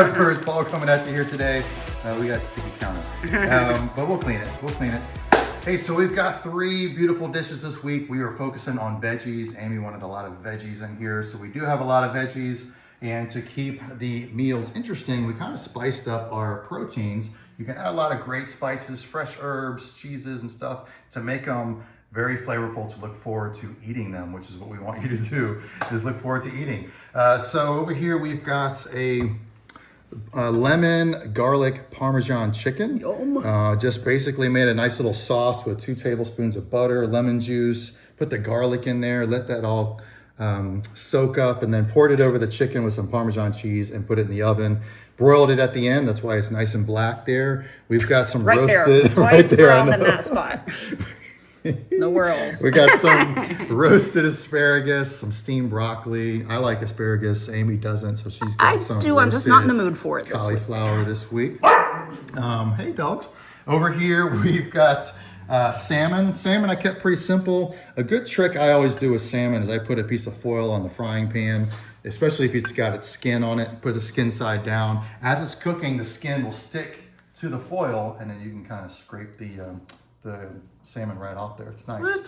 peppers. Paul coming at you here today. We got a sticky counter, but we'll clean it. Hey, so we've got 3 beautiful dishes this week. We are focusing on veggies. Amy wanted a lot of veggies in here, so we do have a lot of veggies. And to keep the meals interesting, we kind of spiced up our proteins. You can add a lot of great spices, fresh herbs, cheeses and stuff to make them very flavorful to look forward to eating them, which is what we want you to do, is look forward to eating. So over here we've got a lemon garlic parmesan chicken. Just basically made a nice little sauce with 2 tablespoons of butter, lemon juice, put the garlic in there, let that all soak up, and then poured it over the chicken with some Parmesan cheese and put it in the oven. Broiled it at the end. That's why it's nice and black there. We've got some roasted That's why it's brown in that spot. The world. We got some roasted asparagus, some steamed broccoli. I like asparagus. Amy doesn't, so she's got some. I do. I'm just not in the mood for it. Cauliflower this week. Hey, dogs. Over here we've got salmon. Salmon I kept pretty simple. A good trick I always do with salmon is I put a piece of foil on the frying pan, especially if it's got its skin on it. Put the skin side down. As it's cooking, the skin will stick to the foil, and then you can kind of scrape the salmon right off there. It's nice.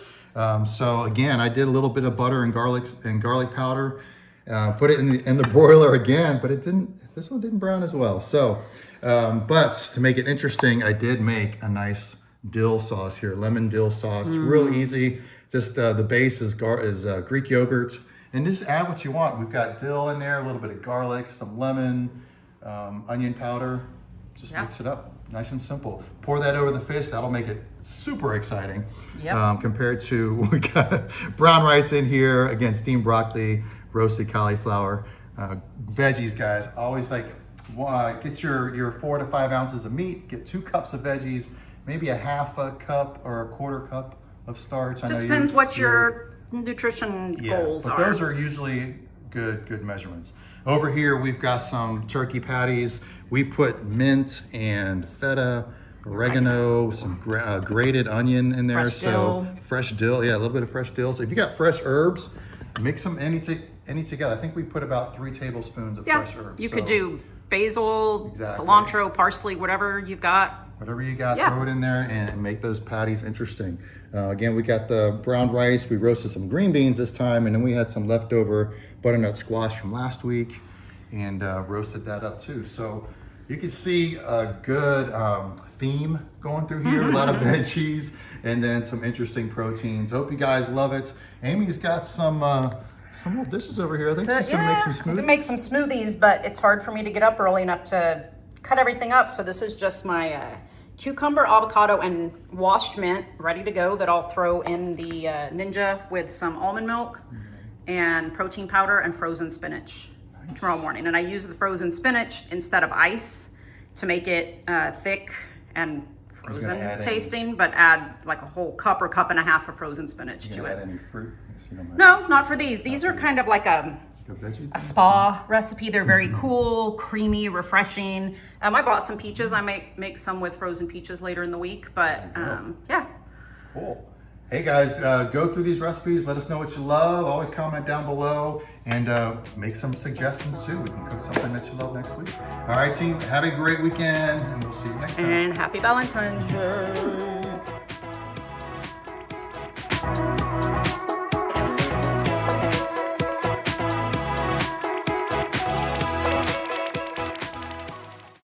So again, I did a little bit of butter and garlic powder. Put it in the broiler again, but this one didn't brown as well. So, but to make it interesting, I did make a nice dill sauce here, lemon dill sauce. Real easy. Just the base is Greek yogurt, and just add what you want. We've got dill in there, a little bit of garlic, some lemon, onion powder. Just mix it up, nice and simple. Pour that over the fish. That'll make it super exciting. Compared to, we got brown rice in here, again, steamed broccoli, roasted cauliflower. Veggies, guys, always like, get your 4 to 5 ounces of meat, get 2 cups of veggies, maybe a half a cup or a quarter cup of starch. Just depends what your nutrition goals but are. Those are usually good measurements. Over here, we've got some turkey patties. We put mint and feta, oregano, some grated onion in there. Fresh dill, yeah, a little bit of fresh dill. So if you got fresh herbs, mix them any together. I think we put about 3 tablespoons of fresh herbs. You could do basil, cilantro, parsley, whatever you've got. Whatever you got, throw it in there and make those patties interesting. Again, we got the brown rice. We roasted some green beans this time, and then we had some leftover butternut squash from last week and roasted that up too. So you can see a good theme going through here. A lot of veggies and then some interesting proteins. Hope you guys love it. Amy's got some little dishes over here. I think she's gonna make some smoothies. I can make some smoothies, but it's hard for me to get up early enough to cut everything up. So this is just my cucumber, avocado, and washed mint ready to go that I'll throw in the Ninja with some almond milk and protein powder and frozen spinach tomorrow morning. And I use the frozen spinach instead of ice to make it thick and frozen tasting, but add like a whole cup or cup and a half of frozen spinach to it. Add any fruit? No, not for these. These are kind of like a spa recipe. They're very cool, creamy, refreshing. I bought some peaches. I might make some with frozen peaches later in the week, but yeah. Cool. Hey guys, go through these recipes. Let us know what you love. Always comment down below and make some suggestions too. We can cook something that you love next week. All right, team, have a great weekend and we'll see you next time. And happy Valentine's Day.